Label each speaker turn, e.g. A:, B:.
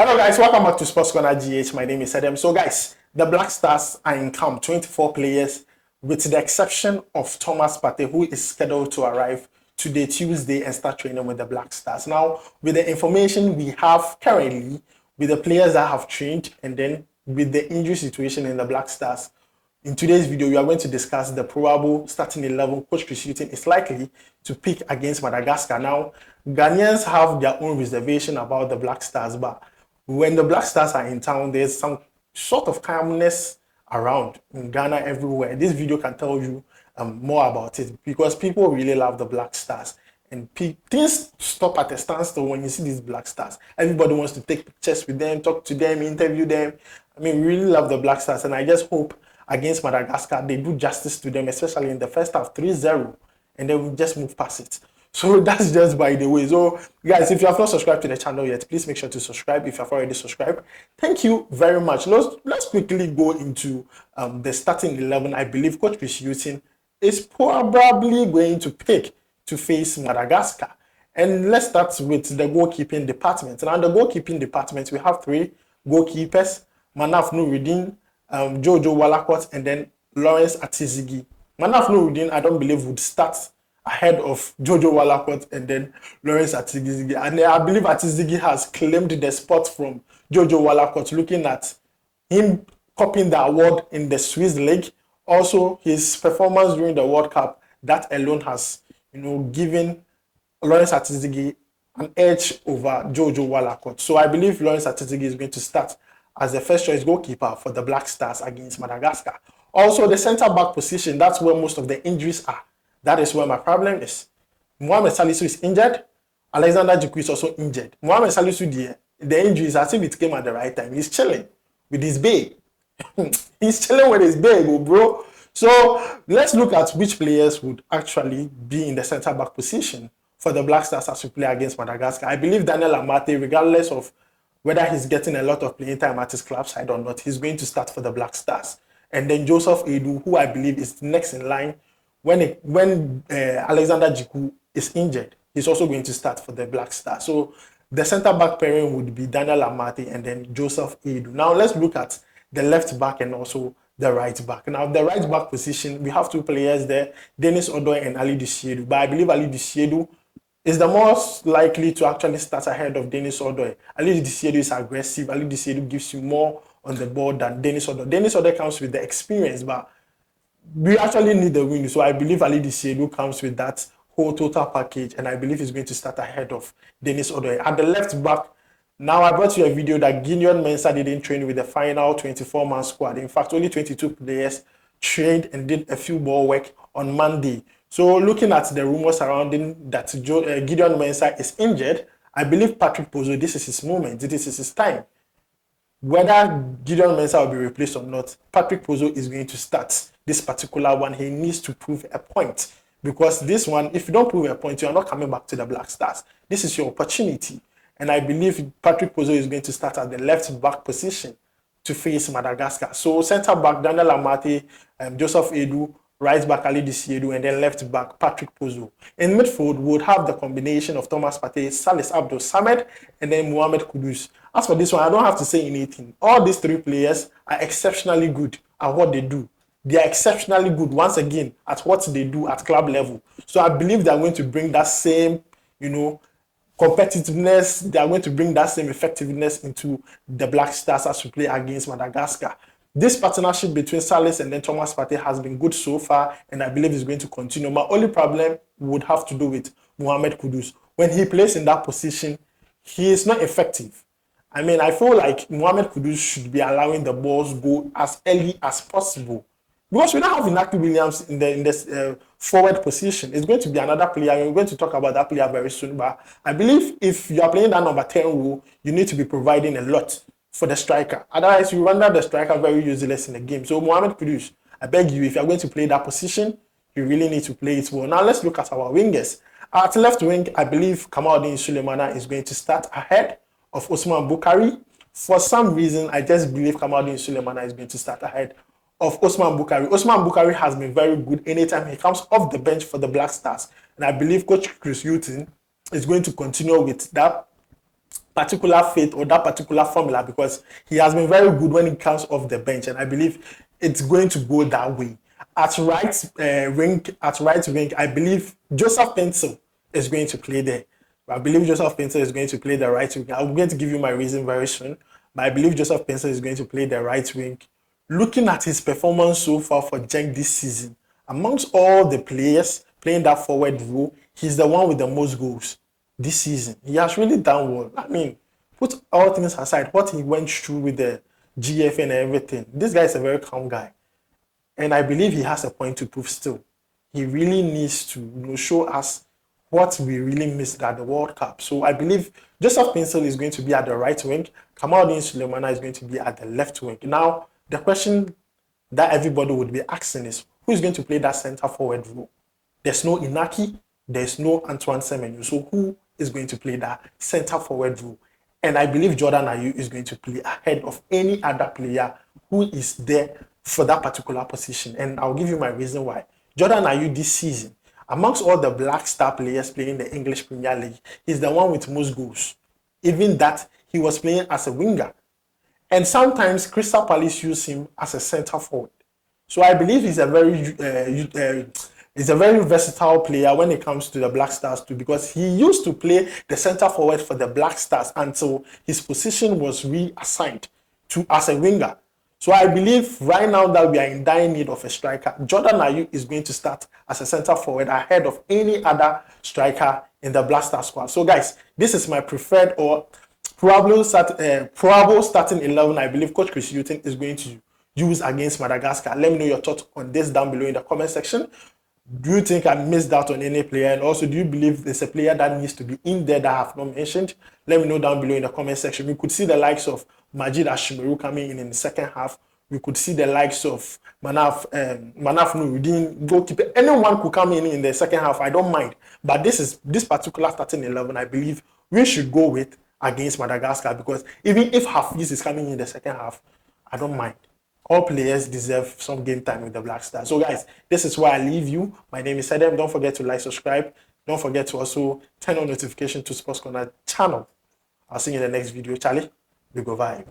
A: Hello guys, welcome back to Sports Corner GH. My name is Edmund. So guys, the Black Stars are in camp, 24 players, with the exception of Thomas-Asante, who is scheduled to arrive today, Tuesday, and start training with the Black Stars. Now, with the information we have currently, with the players that have trained, and then with the injury situation in the Black Stars, in today's video, we are going to discuss the probable starting 11 Coach Hughton is likely to pick against Madagascar. Now, Ghanaians have their own reservation about the Black Stars, but when the Black Stars are in town, there's some sort of calmness around in Ghana everywhere. This video can tell you more about it because people really love the Black Stars. And things stop at a standstill when you see these Black Stars. Everybody wants to take pictures with them, talk to them, interview them. I mean, we really love the Black Stars, and I just hope against Madagascar they do justice to them, especially in the first half, 3-0, and then we just move past it. So that's just by the way. So guys, if you have not subscribed to the channel yet, please make sure to subscribe if you have already subscribed. Thank you very much. Let's quickly go into the starting 11. I believe Coach Hughton is probably going to pick to face Madagascar. And let's start with the goalkeeping department. Now, the goalkeeping department, we have 3 goalkeepers: Manaf Nuruddin, Jojo Walakot, and then Lawrence Ati-Zigi. Manaf Nuruddin, I don't believe, would start ahead of Jojo Walakot and then Lawrence Ati-Zigi. And I believe Ati-Zigi has claimed the spot from Jojo Walakot, looking at him copying the award in the Swiss League. Also, his performance during the World Cup, that alone has, given Lawrence Ati-Zigi an edge over Jojo Walakot. So I believe Lawrence Ati-Zigi is going to start as the first choice goalkeeper for the Black Stars against Madagascar. Also, the centre-back position, that's where most of the injuries are. That is where my problem is. Mohamed Salisu is injured. Alexander Jiku is also injured. Mohamed Salisu, the injuries, as if it came at the right time. He's chilling with his babe. He's chilling with his babe, bro. So let's look at which players would actually be in the centre-back position for the Black Stars as we play against Madagascar. I believe Daniel Amartey, regardless of whether he's getting a lot of playing time at his club side or not, he's going to start for the Black Stars. And then Joseph Aidoo, who I believe is next in line, when Alexander Jiku is injured, he's also going to start for the Black Stars. So the centre-back pairing would be Daniel Amartey and then Joseph Aidoo. Now let's look at the left back and also the right back. Now the right back position, we have 2 players there, Denis Odoi and alidu. But I believe alidu is the most likely to actually start ahead of Denis Odoi. Alidu is aggressive. Alidu gives you more on the board than Denis Odoi. Denis Odoi comes with the experience, but we actually need the win. So I believe alidu comes with that whole total package, and I believe he's going to start ahead of Denis Odoi. At the left back, now I brought you a video that Gideon Mensah didn't train with the final 24-man squad. In fact, only 22 players trained and did a few ball work on Monday. So looking at the rumors surrounding that Gideon Mensah is injured, I believe Patrick Kpozo, this is his moment, this is his time. Whether Gideon Mensah will be replaced or not, Patrick Kpozo is going to start this particular one. He needs to prove a point, because this one, if you don't prove a point, you are not coming back to the Black Stars. This is your opportunity. And I believe Patrick Kpozo is going to start at the left back position to face Madagascar. So center back, Daniel Amartey, Joseph Aidoo, right back alidu, and then left back Patrick Kpozo. In midfield, we would have the combination of Thomas-Asante, Salis, Abdul Samed, and then Mohamed Kudus. As for this one, I don't have to say anything. All these 3 players are exceptionally good at what they do. They are exceptionally good, once again, at what they do at club level. So I believe they are going to bring that same, competitiveness. They are going to bring that same effectiveness into the Black Stars as we play against Madagascar. This partnership between Salis and then Thomas-Asante has been good so far, and I believe it's going to continue. My only problem would have to do with Mohamed Kudus. When he plays in that position, he is not effective. I mean, I feel like Mohamed Kudus should be allowing the balls go as early as possible. Because we don't have Inaki Williams in this forward position. It's going to be another player. We're going to talk about that player very soon. But I believe if you are playing that number 10 role, you need to be providing a lot for the striker. Otherwise, you render the striker very useless in the game. So Mohamed Kudus, I beg you, if you're going to play that position, you really need to play it well. Now let's look at our wingers. At left wing, I believe kamaldeen Sulemana is going to start ahead of Osman Bukari. For some reason, I just believe kamaldeen Sulemana is going to start ahead of Osman Bukari. Osman Bukari has been very good anytime he comes off the bench for the Black Stars. And I believe Coach Hughton is going to continue with that particular fit or that particular formula, because he has been very good when it comes off the bench, and I believe it's going to go that way. At right wing, I believe Joseph Paintsil is going to play there. I believe Joseph Paintsil is going to play the right wing. I'm going to give you my reason very soon, but I believe Joseph Paintsil is going to play the right wing. Looking at his performance so far for Genk this season, amongst all the players playing that forward role, he's the one with the most goals this season. He has really done well. I mean, put all things aside, what he went through with the GF and everything, this guy is a very calm guy. And I believe he has a point to prove still. He really needs to show us what we really missed at the World Cup. So I believe Joseph Paintsil is going to be at the right wing. Kamaldeen Sulemana is going to be at the left wing. Now, the question that everybody would be asking is, who is going to play that center forward role? There's no Inaki, there's no Antoine Semenyo. So who is going to play that center forward role? And I believe Jordan Ayew is going to play ahead of any other player who is there for that particular position. And I'll give you my reason why. Jordan Ayew this season, amongst all the Black Star players playing the English Premier League, he's the one with most goals. Even that, he was playing as a winger. And sometimes Crystal Palace use him as a center forward. So I believe he's a very versatile player when it comes to the Black Stars too, because he used to play the center forward for the Black Stars until his position was reassigned to as a winger. So I believe right now that we are in dire need of a striker, Jordan Ayew is going to start as a center forward ahead of any other striker in the Black Star squad. So guys, this is my preferred or probable starting 11 I believe Coach Chris Hughton is going to use against Madagascar. Let me know your thoughts on this down below in the comment section. Do you think I missed out on any player? And also, do you believe there's a player that needs to be in there that I have not mentioned? Let me know down below in the comment section. We could see the likes of Majeed, ashimeru coming in the second half. We could see the likes of Manaf Nuruddin, goalkeeper. Anyone could come in the second half. I don't mind. But this particular starting 11, I believe we should go with against Madagascar, because even if Hafiz is coming in the second half, I don't mind. All players deserve some game time with the Black Stars. So guys, this is where I leave you. My name is Edmund. Don't forget to like, subscribe. Don't forget to also turn on notification to Sports Corner channel. I'll see you in the next video. Charlie, we go vibe.